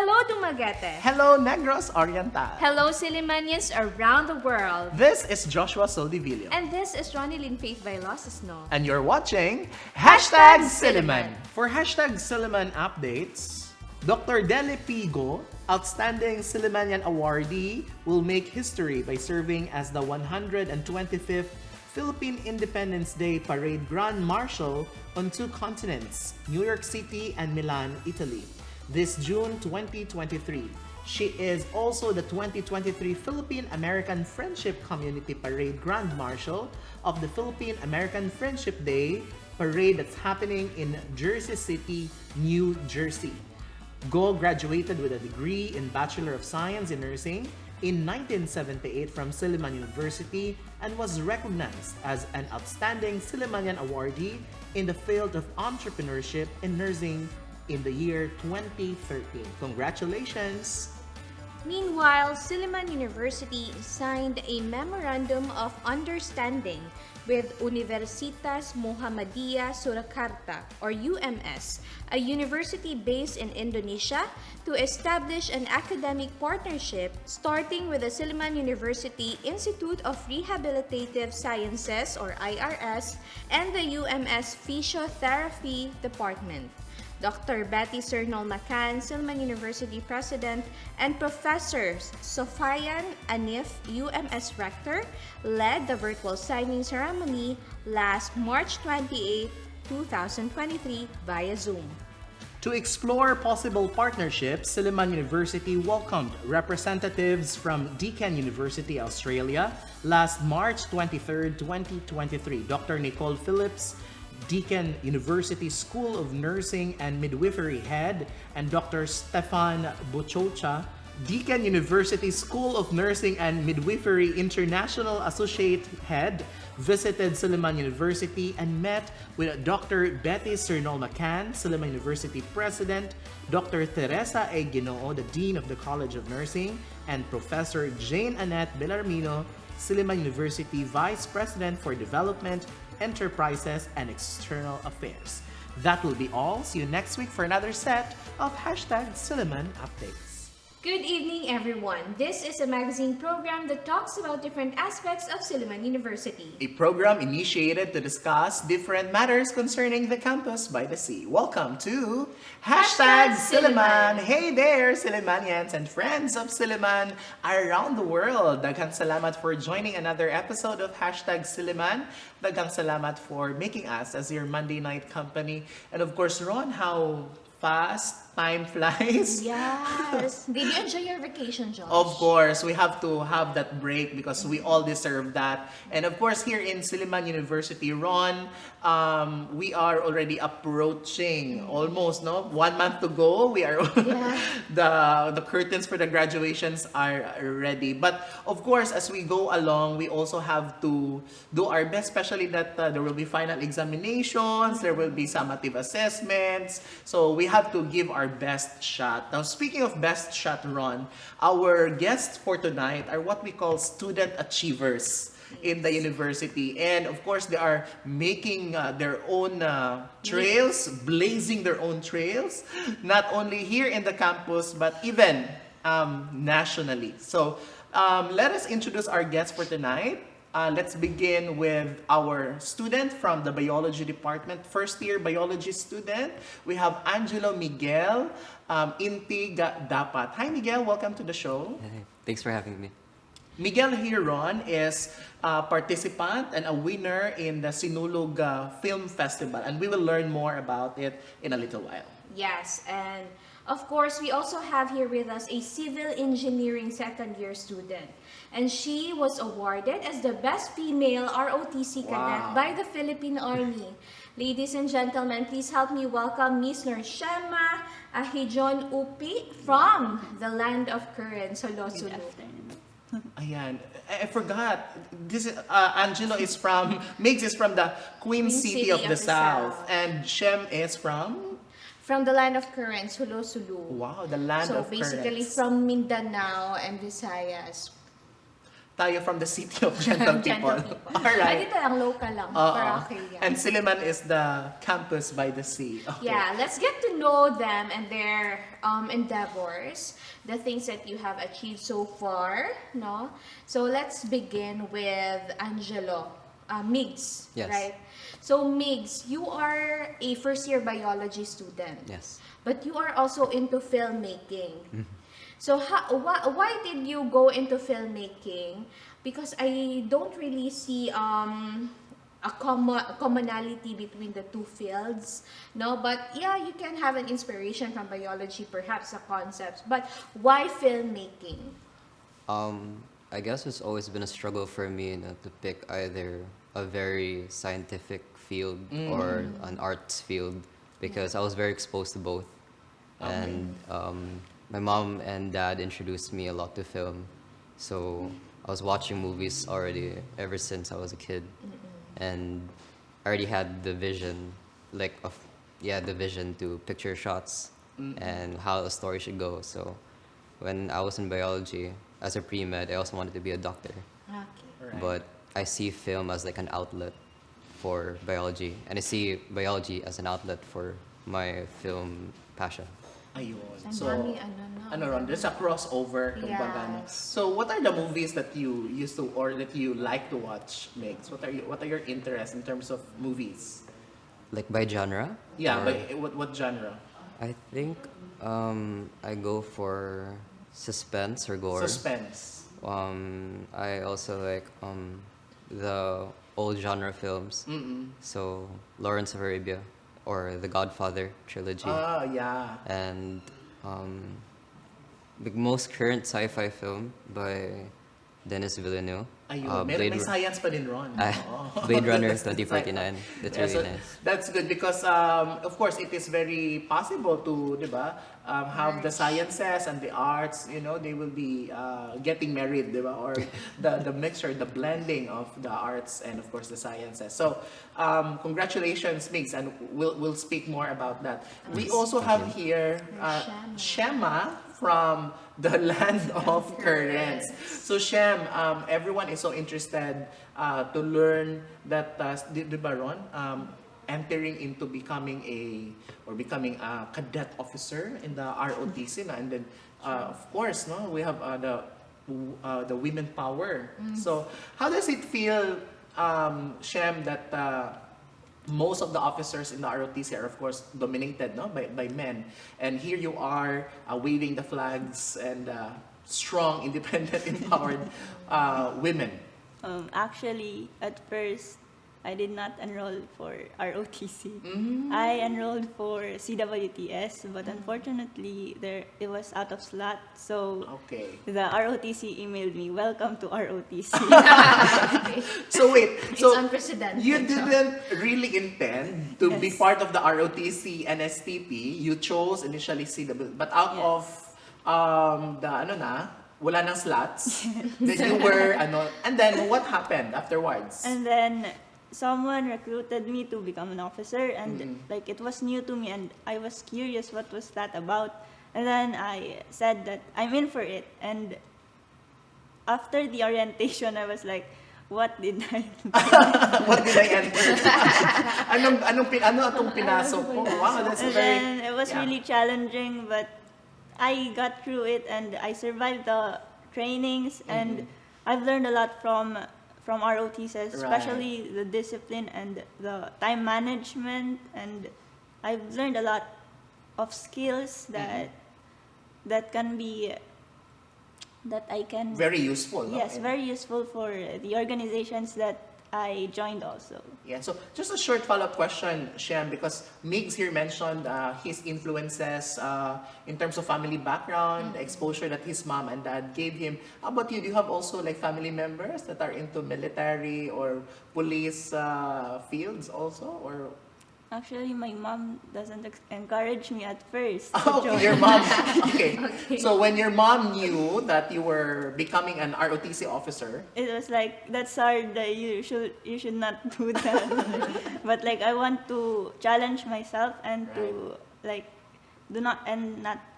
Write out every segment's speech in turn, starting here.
Hello, Dumaguete. Hello, Negros Oriental. Hello, Sillimanians around the world. This is Joshua Soldivillo. And this is Ronelyn Vailoces-Not. And you're watching Silliman. For Silliman updates, Dr. Dele Pigo, outstanding Sillimanian awardee, will make history by serving as the 125th Philippine Independence Day Parade Grand Marshal on two continents, New York City and Milan, Italy, this June 2023. She is also the 2023 Philippine-American Friendship Community Parade Grand Marshal of the Philippine-American Friendship Day Parade that's happening in Jersey City, New Jersey. Go graduated with a degree in Bachelor of Science in Nursing in 1978 from Silliman University and was recognized as an outstanding Sillimanian awardee in the field of entrepreneurship in nursing in the year 2013. Congratulations! Meanwhile, Silliman University signed a Memorandum of Understanding with Universitas Muhammadiyah Surakarta, or UMS, a university based in Indonesia, to establish an academic partnership starting with the Silliman University Institute of Rehabilitative Sciences, or IRS, and the UMS Physiotherapy Department. Dr. Betty Sernol-Macan, Silliman University President, and Professor Sofian Anif, UMS Rector, led the virtual signing ceremony last March 28, 2023 via Zoom. To explore possible partnerships, Silliman University welcomed representatives from Deakin University, Australia, last March 23, 2023. Dr. Nicole Phillips, Deakin University School of Nursing and Midwifery Head, and Dr. Stefan Bochocha, Deakin University School of Nursing and Midwifery International Associate Head, visited Silliman University and met with Dr. Betty Sernol-Macan, Silliman University President, Dr. Teresa A. Ginoo, the Dean of the College of Nursing, and Professor Jane Annette Bellarmino, Silliman University Vice President for Development, Enterprises, and External Affairs. That will be all. See you next week for another set of Silliman updates. Good evening, everyone. This is a magazine program that talks about different aspects of Silliman University. A program initiated to discuss different matters concerning the campus by the sea. Welcome to Silliman. Hey there, Sillimanians and friends of Silliman around the world. Daghang salamat for joining another episode of Silliman. Daghang salamat for making us as your Monday night company. And of course, Ron, how fast time flies. Yes. Did you enjoy your vacation, Josh? Of course, we have to have that break because we all deserve that. And of course, here in Silliman University, Ron, we are already approaching almost 1 month to go. We are the curtains for the graduations are ready. But of course, as we go along, we also have to do our best, especially that there will be final examinations, there will be summative assessments. So we have to give our best shot. Now, speaking of best shot, Ron, our guests for tonight are what we call student achievers in the university. And of course, they are making their own trails, blazing their own trails, not only here in the campus, but even nationally. So let us introduce our guests for tonight. Let's begin with our student from the biology department, first year biology student. We have Angelo Miguel, Inti Dapat. Hi Miguel, welcome to the show. Hey, thanks for having me. Miguel Hiron is a participant and a winner in the Sinulog Film Festival, and we will learn more about it in a little while. Yes, and of course, we also have here with us a civil engineering second-year student. And she was awarded as the best female ROTC cadet by the Philippine Army. Ladies and gentlemen, please help me welcome Miss Nurshema Ahijon Upi from the land of currents, Solosulu. Ayan, I forgot. This is Angelo is from Migs is from the Queen City of the South, and Shem is from the land of currents, Solosulu. Wow, the land of currents. So basically from Mindanao and Visayas. tayo from the city of gentle people. Gentle people. All right. Ay, dito lang, local lang. Oo. Pero okay, yeah. And Silliman is the campus by the sea. Okay. Yeah, let's get to know them and their endeavors, the things that you have achieved so far, no? So let's begin with Angelo, Migs, Yes. right? So Migs, you are a first-year biology student. Yes. But you are also into filmmaking. So why did you go into filmmaking? Because I don't really see a commonality between the two fields, no? But yeah, you can have an inspiration from biology, perhaps the concepts. But why filmmaking? I guess it's always been a struggle for me, to pick either a very scientific field or an arts field because I was very exposed to both. And my mom and dad introduced me a lot to film. So I was watching movies already ever since I was a kid. And I already had the vision, the vision to picture shots and how a story should go. So when I was in biology, as a pre-med, I also wanted to be a doctor. Okay. Right. But I see film as like an outlet for biology. And I see biology as an outlet for my film passion. Ayun. Ang So, dami, Ron, there's a crossover. Kumbaga, no? Yes. So, what are the movies that you used to or that you like to watch, Migs? What are your interests in terms of movies? Like by genre? Yeah, Or- but what genre? I think I go for suspense or gore. Suspense. I also like the old genre films. So Lawrence of Arabia or The Godfather trilogy. Ah, yeah. And the most current sci-fi film by Denis Villeneuve. Ayun, may science pa din, Ron. Oo. Blade Runner That's 2049. That's Yeah, really so nice. That's good because, of course, it is very possible to, di ba, have the sciences and the arts, they will be getting married, di ba? Or the mixture, the blending of the arts and, of course, the sciences. So, congratulations, Migs, and we'll speak more about that. We also have here Shema from the land of currents. So Shem, everyone is so interested to learn that, di ba Ron, entering into becoming a cadet officer in the ROTC, and then of course, no, we have the women power. So how does it feel, Shem, that most of the officers in the ROTC are, of course, dominated, no, by men, and here you are waving the flags and strong, independent, empowered women. Actually, at first, I did not enroll for ROTC. I enrolled for CWTS, but unfortunately, it was out of slot. So Okay. the ROTC emailed me, "Welcome to ROTC." So wait, It's so unprecedented. you didn't really intend to be Yes. part of the ROTC and STP. You chose initially CW, but out Yes. of wala nang slots. Then you were and then what happened afterwards? And then someone recruited me to become an officer, and like it was new to me, and I was curious what was that about. And then I said that I'm in for it. And after the orientation, I was like, what did I do? What did I enter? Anong pinasok ko? Wow, that's a And very... then it was yeah. really challenging, but I got through it, and I survived the trainings, and I've learned a lot from ROTCs, especially the discipline and the time management, and I've learned a lot of skills that can be that I can Very useful, no? yes, very useful for the organizations that I joined also. Yeah, so just a short follow-up question, Shem, because Migs here mentioned his influences in terms of family background, the exposure that his mom and dad gave him. How about you? Do you have also like family members that are into military or police fields also? Or Actually, my mom doesn't encourage me at first. to oh, join. your mom. Okay. So when your mom knew that you were becoming an ROTC officer, It was like, that's hard, you should not do that. But like, I want to challenge myself and to like not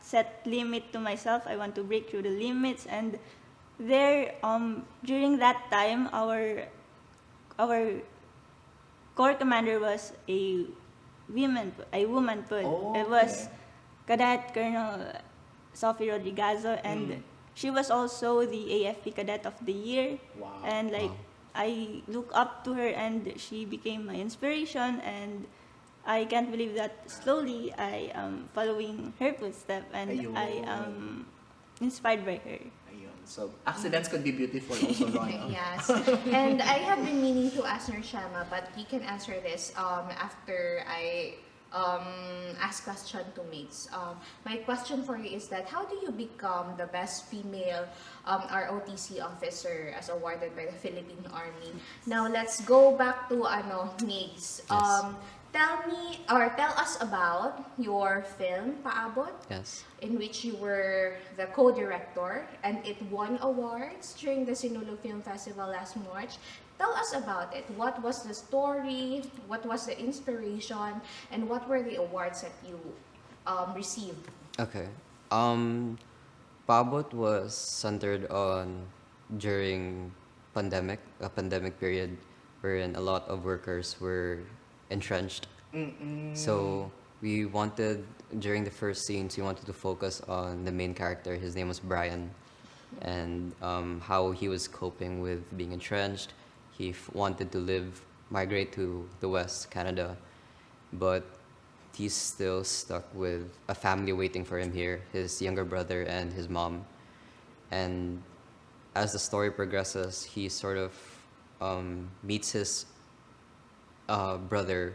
set limit to myself. I want to break through the limits, and there, during that time, our corps commander was a woman put. Oh, It was okay. Cadet Colonel Sophie Rodrigazo, and Mm. she was also the AFP Cadet of the Year. Wow. And like, Wow. I look up to her, and she became my inspiration, and I can't believe that slowly I am following her footsteps, and I Ayun. am inspired by her. Ayun. So, accidents could be beautiful also, Ron. Yes. And I have been meaning to ask Nurshema, but you can answer this after I ask question to mates. My question for you is that how do you become the best female ROTC officer as awarded by the Philippine Army? Now let's go back to Migs. Yes. Tell us about your film PAABOT, Yes. in which you were the co-director and it won awards during the Sinulog Film Festival last March. Tell us about it. What was the story? What was the inspiration? And what were the awards that you received? Okay. PAABOT was centered on during a pandemic period wherein a lot of workers were entrenched. So we wanted, during the first scenes, we wanted to focus on the main character. His name was Brian, and how he was coping with being entrenched. He wanted to migrate to the West, Canada, but he's still stuck with a family waiting for him here, his younger brother and his mom. And as the story progresses, he sort of meets his brother,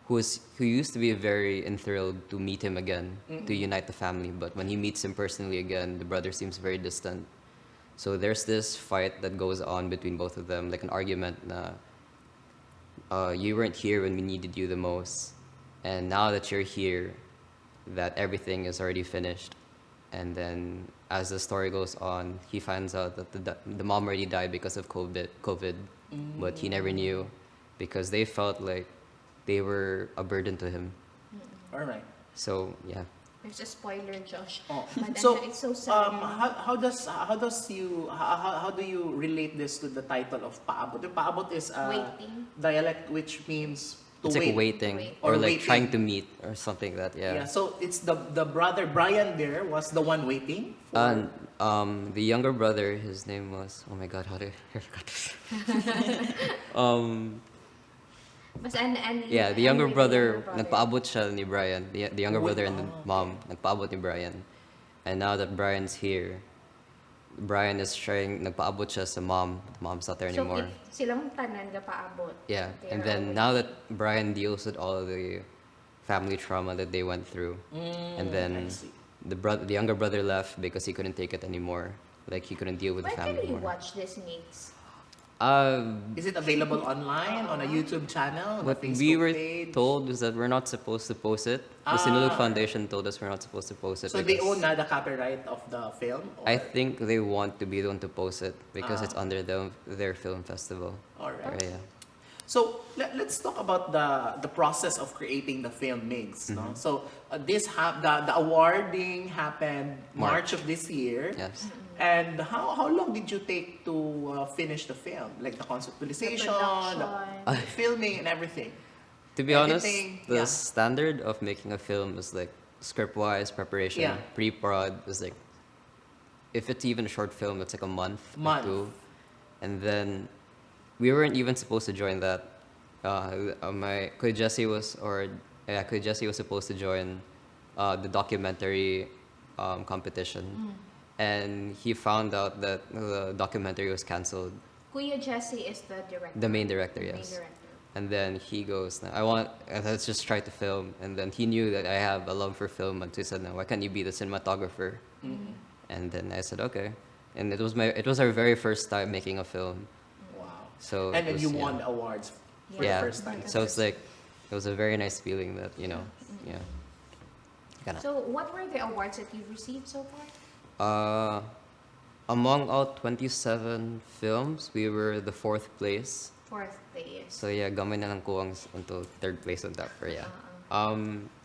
who used to be very enthralled to meet him again, to unite the family. But when he meets him personally again, the brother seems very distant. So there's this fight that goes on between both of them, like an argument. You weren't here when we needed you the most, and now that you're here, that everything is already finished. And then as the story goes on, he finds out that the mom already died because of COVID, but he never knew because they felt like they were a burden to him. All right. So yeah. There's a spoiler, Josh. Oh. But So, it's so sad. how do you relate this to the title of paabot? The paabot is a Waiting. dialect which means to It's wait. like waiting, Wait. or Or like waiting. trying to meet or something like that. Yeah. So it's the brother Brian there was the one waiting for. And the younger brother, his name was, oh my god, how do I forgot this? Yeah, the younger brother, nagpaabot siya ni Brian. The younger Wait, brother and the mom, nagpaabot ni Brian. And now that Brian's here, Brian is nagpaabot siya sa mom. The mom's not there So, anymore. silang tanan ga paabot. Yeah, They and are then always- now that Brian deals with all of the family trauma that they went through, and then I see. the younger brother left because he couldn't take it anymore. Like he couldn't deal with Where the family can we anymore. watch this, Migs? Is it available online on a YouTube channel, on a What Facebook we were page? told was that we're not supposed to post it. The Sinulog Foundation told us we're not supposed to post it. So they because own the copyright of the film? Or? I think they want to be the one to post it because it's under their film festival. All right. Yeah. So let's talk about the process of creating the film Migs. No? So the awarding happened March of this year. Yes. And how long did you take to finish the film? Like the conceptualization, the filming, and everything. To be honest, Editing, the yeah. standard of making a film is like script-wise preparation, Yeah. pre-prod is like, if it's even a short film, it's like a month or Month. two. And then we weren't even supposed to join that. My Kuya Jesse was supposed to join the documentary competition. And he found out that the documentary was canceled. Kuya Jesse is the director. The main director, The main yes. director. And then he goes, let's just try to film. And then he knew that I have a love for film, and so he said, no, why can't you be the cinematographer? And then I said, okay. And it was our very first time making a film. Wow. So And it then was, you yeah. won the awards for Yeah. the first time. So it's like, it was a very nice feeling that, yeah. So, what were the awards that you've received so far? Among all 27 films, we were the 4th place. Fourth place. So yeah, gamay na lang kuwang until 3rd place on that. But yeah.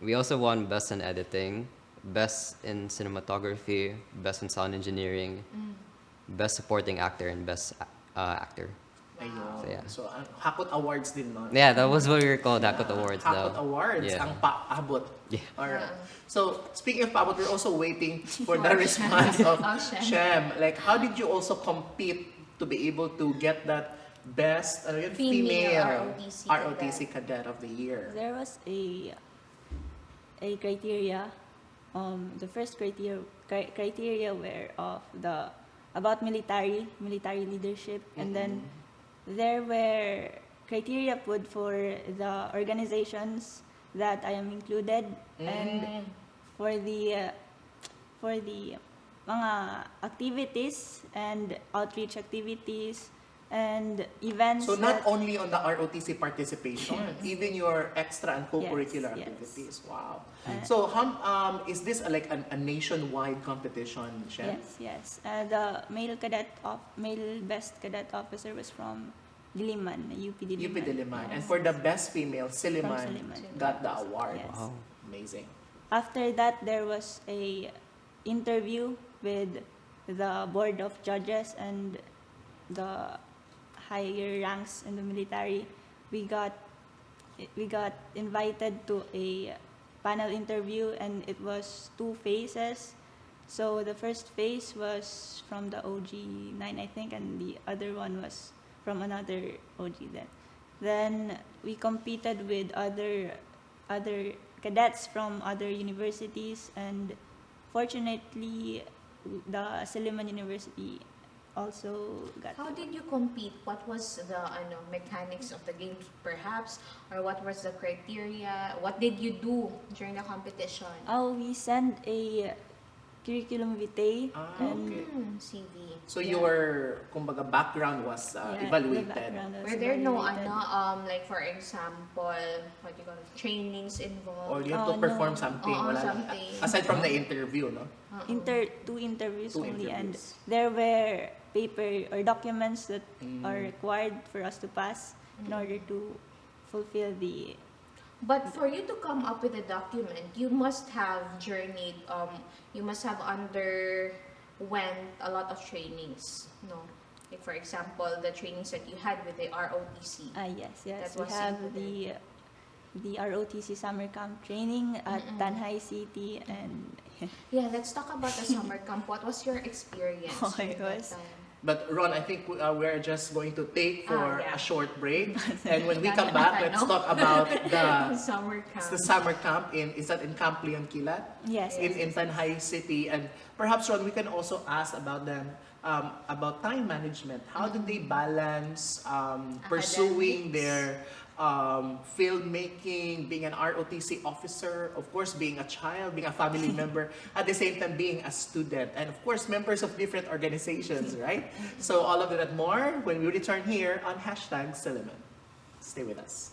We also won Best in Editing, Best in Cinematography, Best in Sound Engineering, Best Supporting Actor and Best Actor. Ayun. So, yeah. So, Hakot Awards din, no? Yeah, that was what we were called, Dakota Awards Hakot though. Awards, Yeah. ang PAABOT. Yeah. Alright. So, speaking of PAABOT, we're also waiting for the response of Shem. Like, how did you also compete to be able to get that best Female ROTC Cadet of the Year? There was a criteria. The first criteria were of the about military leadership, and then there were criteria put for the organizations that I am included, and for the mga activities and outreach activities and events. So not that- only on the ROTC participation, even your extra and co-curricular Yes, yes. activities. Wow. So is this like a nationwide competition, Shem? Yes. The male best cadet officer was from Silliman, UP Silliman. UP Diliman. And Yes. for the best female, Silliman Silliman. got the award. Yes. Wow. Amazing. After that, there was a interview with the board of judges and the higher ranks in the military. We got invited to a panel interview, and it was 2 phases. So the first phase was from the OG 9, I think, and the other one was from another OG then. Then we competed with other cadets from other universities, and fortunately the Silliman University also got. How did you compete? What was the mechanics of the games, perhaps, or what was the criteria? What did you do during the competition? We sent a curriculum vitae, and Okay. CV. So your kumbaga background was yeah, the evaluated. background was Were there no evaluated. like for example, what do you call it, trainings involved? Or you have to Oh, perform no. something. Oo, Wala lang. something. Aside from the interview, no? Two interviews Two only, and interviews. there were paper or documents that are required for us to pass in order to fulfill the. But for you to come up with a document, you must have journeyed, you must have underwent a lot of trainings, no? Like for example, the trainings that you had with the ROTC. Yes, That we was have included. the ROTC summer camp training at Tanhay City, and Yeah, let's talk about the summer camp. What was your experience Oh, during it that was- time? But Ron, I think we're just going to take for yeah. a short break. And when we Dami come na back, tayo. let's talk about Summer camp. the summer camp is that in Camp Leon Kilat? yes, In Tanhay City. And perhaps, Ron, we can also ask about them, about time management. How do they balance pursuing their filmmaking, being an ROTC officer, of course, being a child, being a family member, at the same time being a student, and of course, members of different organizations, right? So all of that and more when we return here on #Silliman. Stay with us.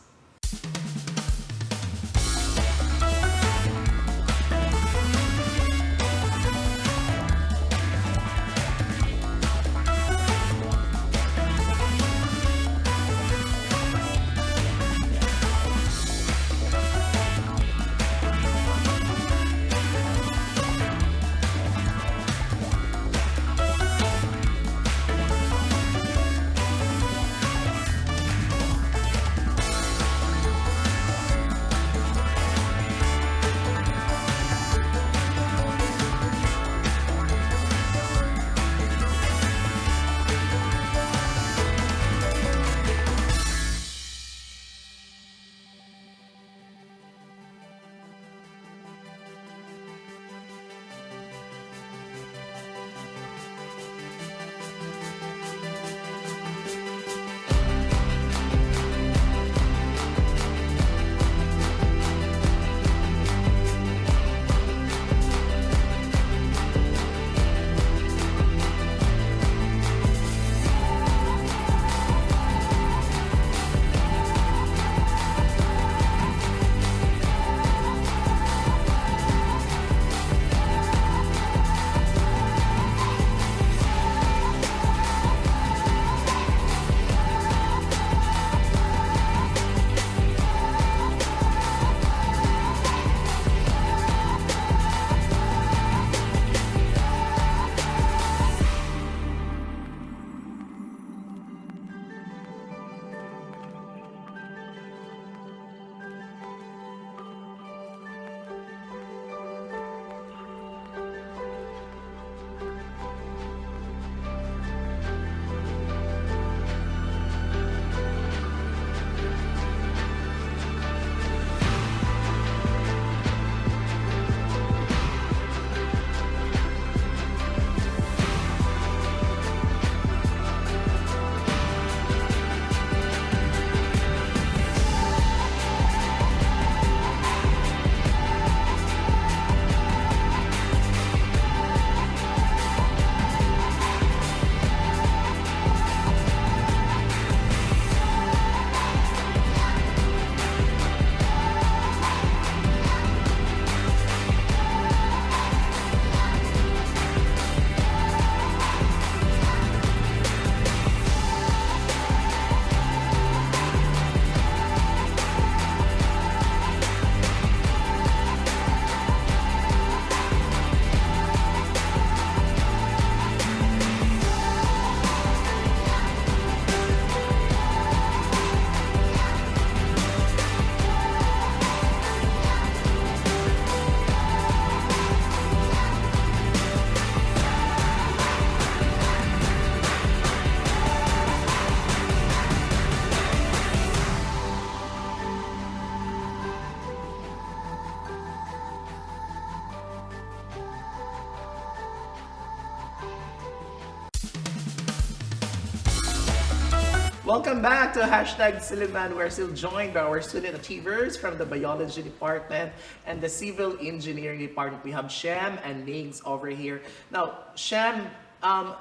Welcome back to hashtag Silliman. We're still joined by our student achievers from the Biology Department and the Civil Engineering Department. We have Shem and Migs over here. Now, Shem,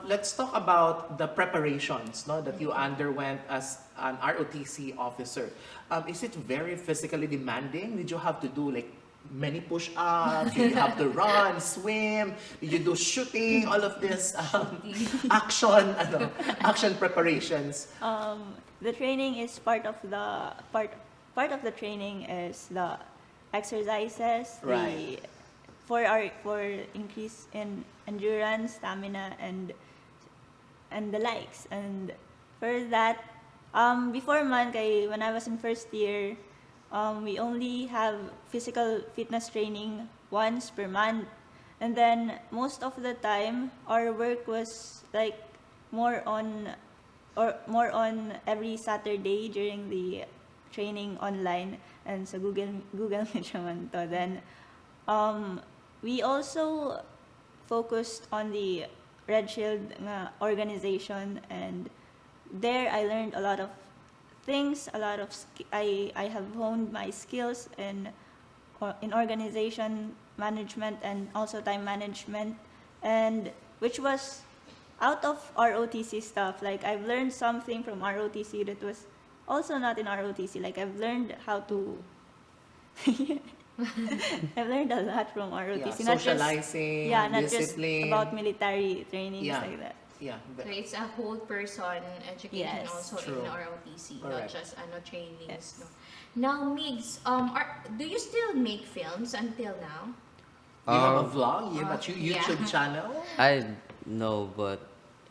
let's talk about the preparations, no, that you underwent as an ROTC officer. Is it very physically demanding? Did you have to do like many push-ups? Did you have to run, swim? Did you do shooting? All of this action preparations. The training is part of the training is the exercises, Right. for increase in endurance, stamina, and the likes. And for that, before man when I was in first year, we only have physical fitness training once per month, and then most of the time our work was like more on every Saturday during the training online and sa Google Meet naman to. Then we also focused on the Red Shield nga organization, and there I learned a lot of things, I have honed my skills in organization management and also time management, and which was out of ROTC stuff. Like I've learned something from ROTC that was also not in ROTC. Like I've learned how to I've learned a lot from ROTC. Yeah, socializing, not discipline. just about military trainings Yeah. like that. Yeah. So it's a whole person education Yes. also True. in ROTC, not Correct. just trainings. Yes. No. Now, Migs, do you still make films until now? You have a Um, vlog? You have a yeah. YouTube channel? I know, but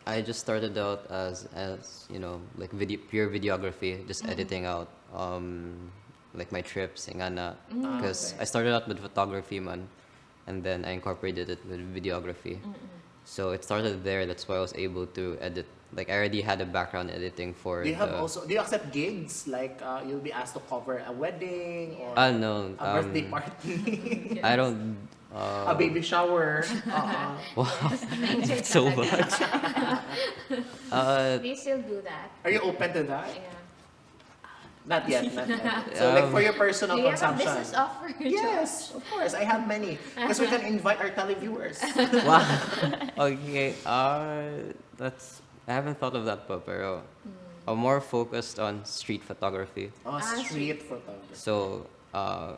I just started out as like pure videography, just editing out like my trips and because Okay. I started out with photography man, and then I incorporated it with videography. So it started there. That's why I was able to edit. Like I already had a background editing for Do you accept gigs? Like you'll be asked to cover a wedding or no, a birthday party, I don't. a baby shower. Wow, Mindset so talaga. much. Do you still do that? Are you open to that? Yeah. Not yet, not yet. So like for your personal Do you have a consumption. business offer? Yes, of course. I have many. Because we can invite our televiewers. Wow. Okay. That's. I haven't thought of that, pero I'm more focused on street photography. Oh, street. street photography. So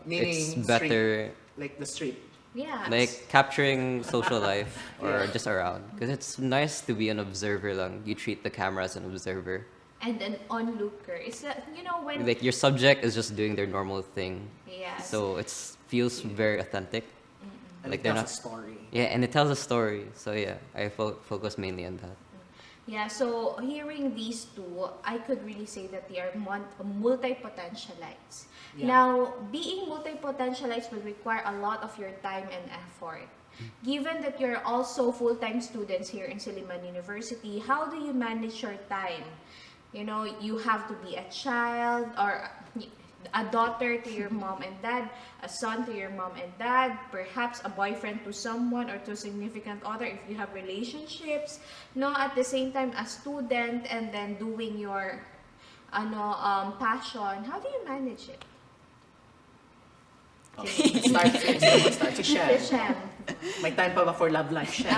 Meaning it's better Like the street. Yeah. like capturing social life or just around, because it's nice to be an observer lang. You treat the camera as an observer. And an onlooker. It's when Like your subject is just doing their normal thing. yes. So it feels very authentic. And Like it they're tells not- a story. Yeah, and it tells a story. So yeah, I focus mainly on that. Yeah, so hearing these two, I could really say that they are multi-potentialites. Yeah. Now, being multi-potentialites will require a lot of your time and effort. Given that you're also full-time students here in Silliman University, how do you manage your time? You have to be a child or a daughter to your mom and dad, a son to your mom and dad, perhaps a boyfriend to someone or to a significant other if you have relationships. No, at the same time a student and then doing your passion. How do you manage it? Okay. Start si Shem. Shem. May time pa ba for love life, Shem?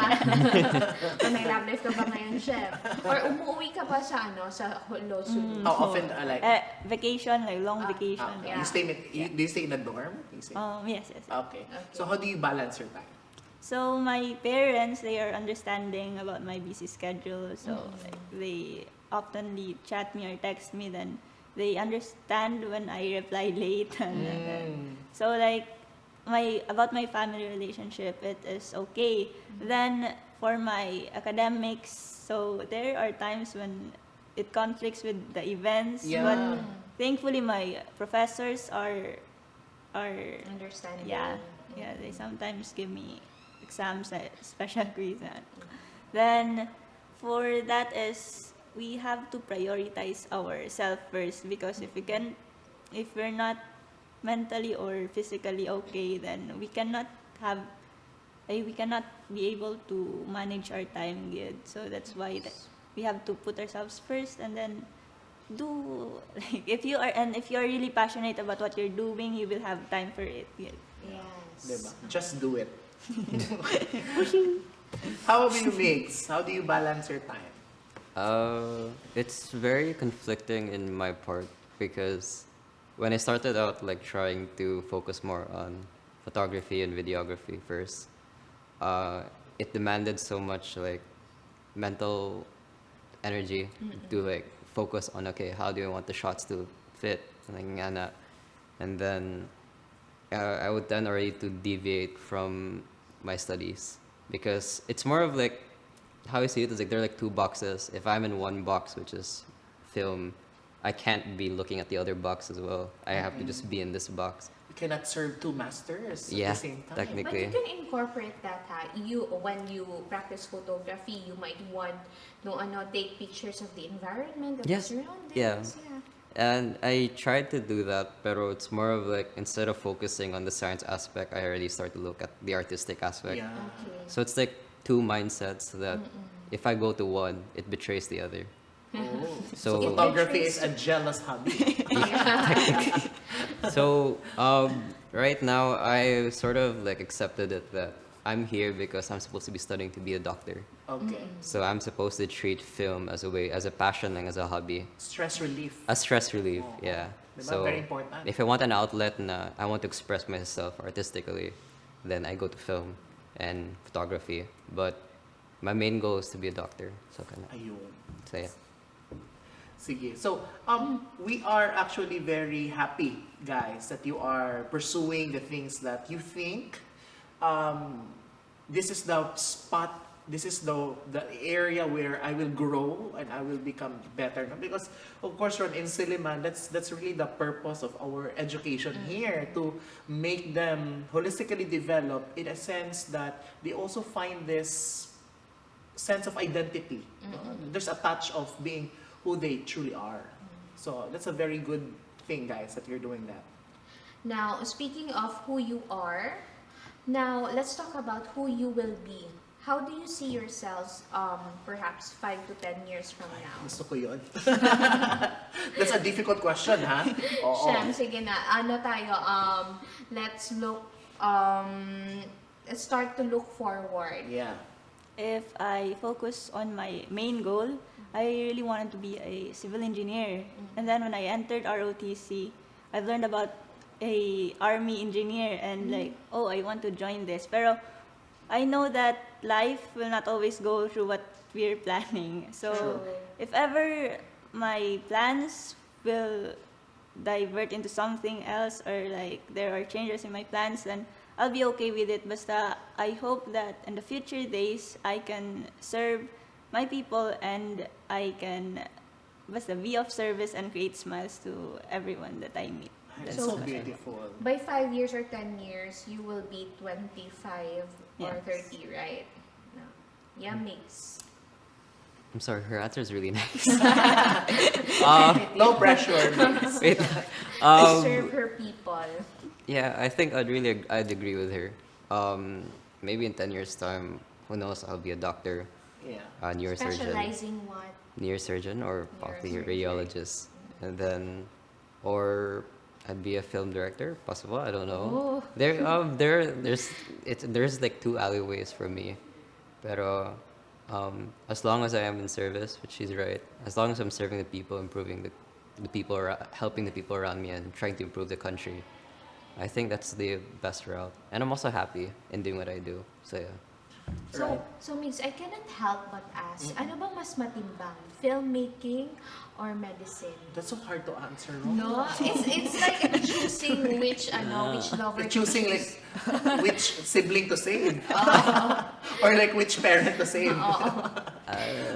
So, may love life ka ba ngayon, Shem? Or umuwi ka ba sa Law School? How often, like, Vacation, like long vacation. yeah. do you stay in a dorm? You stay- Yes. Okay. So how do you balance your time? So my parents, they are understanding about my busy schedule. So like, they oftenly chat me or text me. Then they understand when I reply late. And so like about my family relationship, it is okay. Then for my academics, so there are times when it conflicts with the events. Yeah. But thankfully my professors are Understanding. yeah, they sometimes give me exams, special quiz. Then, for that is, we have to prioritize ourselves first, because if we're not mentally or physically okay, then we cannot be able to manage our time good. So that's why we have to put ourselves first, and then do like if you are really passionate about what you're doing, you will have time for it. Yeah. Yes. Diba? Just do it. How about you, Mix? How do you balance your time? It's very conflicting in my part because when I started out like trying to focus more on photography and videography first, it demanded so much like mental energy to like focus on okay, how do I want the shots to fit, and then I would tend already to deviate from my studies because it's more of like how I see it is like there are like two boxes. If I'm in one box, which is film, I can't be looking at the other box as well. I have to just be in this box. You cannot serve two masters Yeah, at the same time. But technically. you can incorporate that, ha. When you practice photography, you might want take pictures of the environment, of Yes. the surroundings. Yeah. Yeah. And I tried to do that, but it's more of like instead of focusing on the science aspect, I already start to look at the artistic aspect. Yeah. Okay. So it's like two mindsets that if I go to one, it betrays the other. Oh. So- So photography is a jealous hobby. So right now, I sort of like accepted it that I'm here because I'm supposed to be studying to be a doctor. Okay. So I'm supposed to treat film as a passion and as a hobby, Stress relief. a stress relief. Oh. Yeah. Diba? So Very important. if I want an outlet na I want to express myself artistically, then I go to film and photography. But my main goal is to be a doctor. So Ayun. so yeah. Sige. So, we are actually very happy, guys, that you are pursuing the things that you think. This is the spot, this is the area where I will grow and I will become better. No? Because, of course, Ron, in Silliman, that's really the purpose of our education here, to make them holistically develop in a sense that they also find this sense of identity. There's a touch of being who they truly are. So that's a very good thing, guys, that you're doing that. Now, speaking of who you are, now let's talk about who you will be. How do you see yourselves perhaps 5 to 10 years from now? Gusto ko yun. That's a difficult question, ha? Oo. Shem, sige na. Ano tayo? Let's start to look forward. Yeah. If I focus on my main goal, I really wanted to be a civil engineer. And then when I entered ROTC, I've learned about a army engineer and like, oh, I want to join this. Pero I know that life will not always go through what we're planning. So True. if ever my plans will divert into something else or like there are changes in my plans, then I'll be okay with it. Basta I hope that in the future days I can serve my people and I can basta be of service and create smiles to everyone that I meet. It's So- so beautiful. By 5 years or 10 years, you will be 25 or Yes. 30, right? No. Yeah, mix. I'm sorry, her answer is really nice. No pressure. Wait. Serve her people. Yeah, I think I'd agree with her. Maybe in 10 years time, who knows? I'll be a doctor, Yeah. a neurosurgeon, Specializing what? neurosurgeon, or possibly a Neurosurgery. radiologist, and then, or I'd be a film director. Possible, I don't know. Oh. There's like two alleyways for me, pero as long as I am in service, which she's right, as long as I'm serving the people, improving the people, helping the people around me, and trying to improve the country, I think that's the best route. And I'm also happy in doing what I do. So yeah. So, Right. so Mix, I cannot help but ask, ano bang mas matimbang? Filmmaking or medicine? That's so hard to answer, no? No, it's like choosing which lover to Choosing like choose. which sibling to save. Or like which parent to save.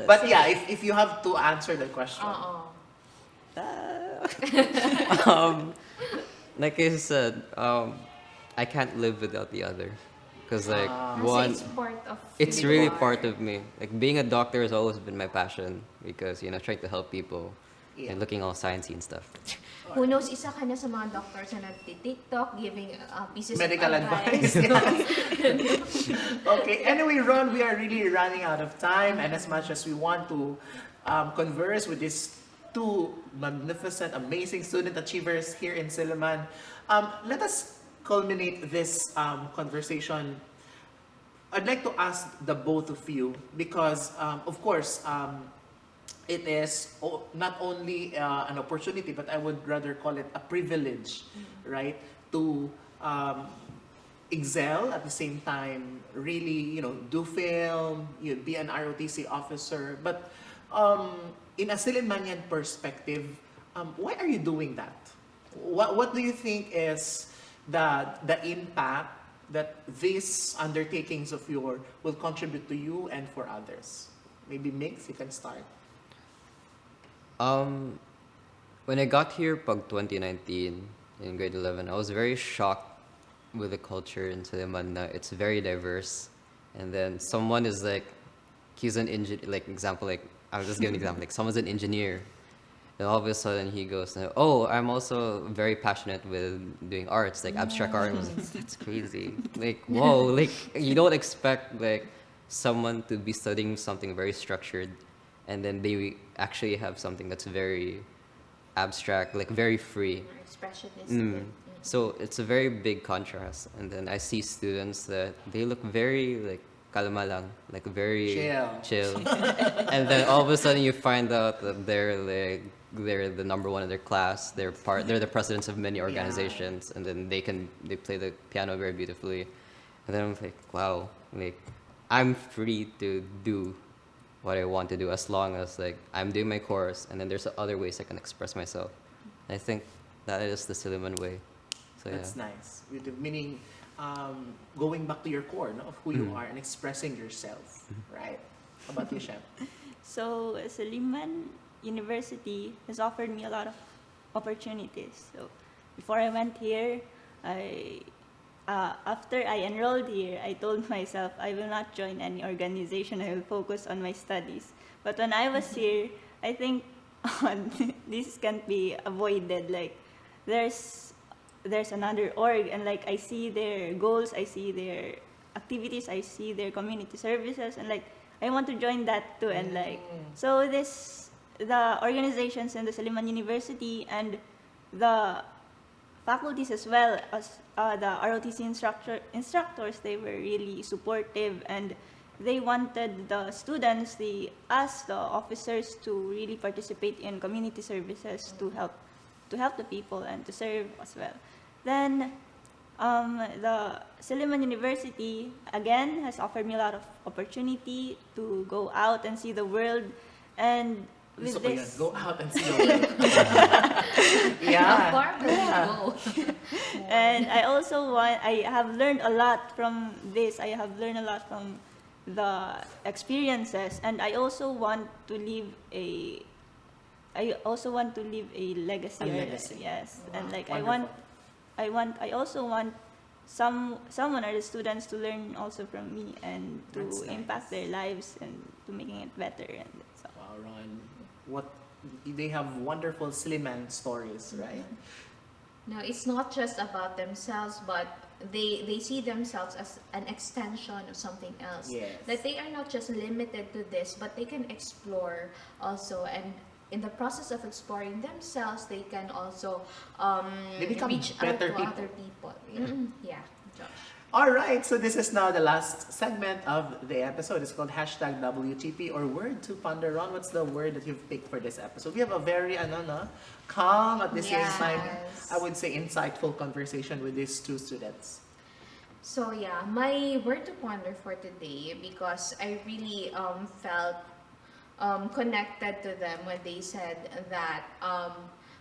But yeah, if you have to answer the question. Oo. Like I said, I can't live without the other, because like Kasi one, it's part of it's who really you part are. of me. Like being a doctor has always been my passion because trying to help people Yeah. and looking all sciencey and stuff. Who knows, isa ka na sa mga doctors na nagti-TikTok giving pieces Medical of advice. Okay, anyway, Ron, we are really running out of time, and as much as we want to converse with these two magnificent, amazing student achievers here in Silliman. Let us culminate this conversation. I'd like to ask the both of you because, of course, it is not only an opportunity, but I would rather call it a privilege, right? To excel at the same time, really, do film, be an ROTC officer. But in a Sillimanian perspective, why are you doing that? What do you think is the impact that these undertakings of yours will contribute to you and for others? Maybe Mix, you can start. When I got here pag 2019 in grade 11, I was very shocked with the culture in Silliman na it's very diverse. And then someone is like, he's an engineer, like example, like I'll just give an example, like someone's an engineer. And all of a sudden he goes, oh, I'm also very passionate with doing arts, like abstract art. I was like, that's crazy. Like, whoa, like you don't expect like someone to be studying something very structured and then they actually have something that's very abstract, like very free. Expressionist. So it's a very big contrast. And then I see students that they look very like kalma lang, like very chill. And then all of a sudden you find out that they're the number one in their class. They're the presidents of many organizations, and then they play the piano very beautifully. And then I'm like, wow, like I'm free to do what I want to do as long as like I'm doing my course, and then there's other ways I can express myself. I think that is the Silliman way. So That's nice. Meaning, going back to your core, of who you are and expressing yourself, right? How about you, Shem? So Silliman University has offered me a lot of opportunities. So before I went here, after I enrolled here, I told myself I will not join any organization. I will focus on my studies. But when I was here, I think this can't be avoided. Like there's another org, and like I see their goals, I see their activities, I see their community services, and like I want to join that too. And like so the organizations in the Silliman University and the faculties as well as the ROTC instructors, they were really supportive, and they wanted the students, us, the officers, to really participate in community services to help the people and to serve as well. Then the Silliman University again has offered me a lot of opportunity to go out and see the world, and with this, go out and see the world. How far will you go? and I have learned a lot from this. I have learned a lot from the experiences, and I also want to leave a legacy. Yes, Wow, and like wonderful. I also want someone or the students to learn also from me and to That's nice. impact their lives and to making it better. And so. Wow, Ron, they have wonderful Silliman stories, right? No, it's not just about themselves, but they see themselves as an extension of something else. Yes. That they are not just limited to this, but they can explore also, and in the process of exploring themselves, they can also They become reach out better to people. other people. Yeah, Josh. All right, so this is now the last segment of the episode. It's called #WTP or Word to Ponder On. What's the word that you've picked for this episode? We have a very calm at the same time, Yes. I would say insightful conversation with these two students. So yeah, my word to ponder for today, because I really felt connected to them when they said that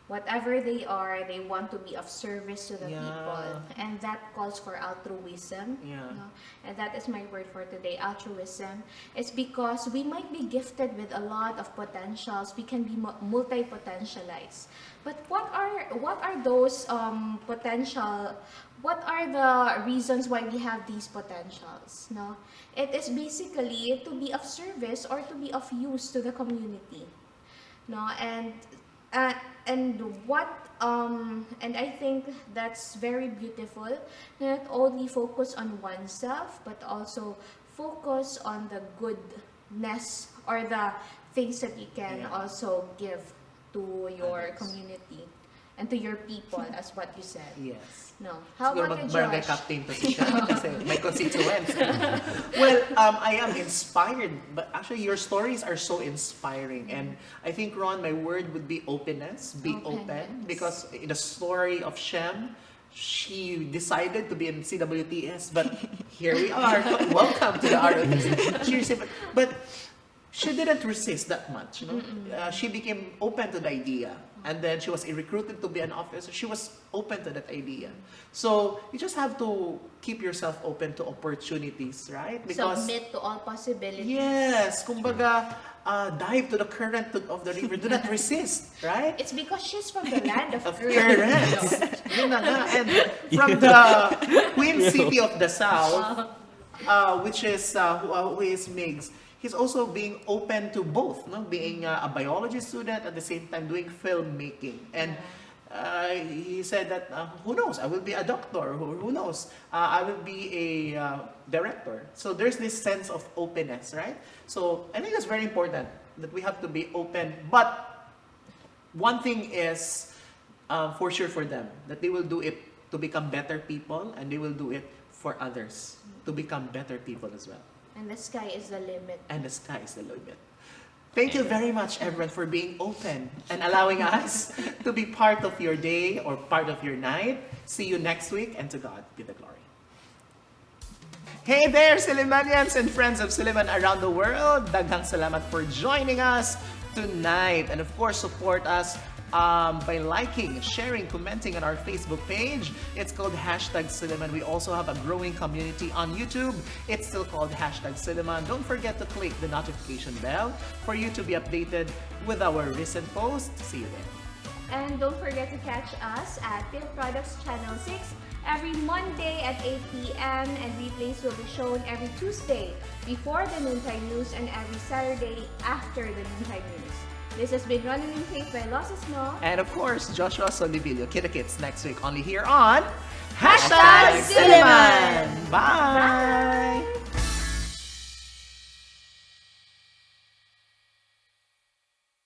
whatever they are, they want to be of service to the people, and that calls for altruism. Yeah. And that is my word for today, altruism. It's because we might be gifted with a lot of potentials. We can be multi-potentialized. But what are those potential? What are the reasons why we have these potentials? No, it is basically to be of service or to be of use to the community. No, and I think that's very beautiful. Not only focus on oneself, but also focus on the goodness or the things that you can also give to your Others. community and to your people, as what you said. Yes. No. How Siguro about you, mag-barangay Josh? captain to si siya kasi may constituents. Well, I am inspired, but actually your stories are so inspiring. And I think, Ron, my word would be openness. Be open. Openness. Because in the story of Shem, she decided to be in CWTS, but here we are. Welcome to the ROTC. She received, but she didn't resist that much. You know? She became open to the idea. And then she was recruited to be an officer. She was open to that idea. So you just have to keep yourself open to opportunities, right? Submit to all possibilities. Yes, kumbaga, dive to the current of the river. Do not resist, right? It's because she's from the land of Of currents. currents. Yun na nga. And from the Queen City of the South, which is who is Migs, he's also being open to both, no? Being a biology student at the same time doing filmmaking. And he said that, who knows, I will be a doctor, who knows, I will be a director. So there's this sense of openness, right? So I think it's very important that we have to be open. But one thing is for sure for them, that they will do it to become better people, and they will do it for others to become better people as well. And the sky is the limit. And the sky is the limit. Thank you very much, everyone, for being open and allowing us to be part of your day or part of your night. See you next week, and to God be the glory. Hey there, Sillimanians and friends of Silliman around the world. Daghang salamat for joining us tonight. And of course, support us by liking, sharing, commenting on our Facebook page. It's called #Silliman. We also have a growing community on YouTube. It's still called #Silliman. Don't forget to click the notification bell for you to be updated with our recent posts. See you there. And don't forget to catch us at Peel Products Channel 6 every Monday at 8 p.m. and replays will be shown every Tuesday before the noontime news and every Saturday after the noontime news. This has been Ronelyn Vailoces-Not. And of course, Joshua Soldivillo. Kita-kits next week only here on Hashtag Silliman. Bye! Bye!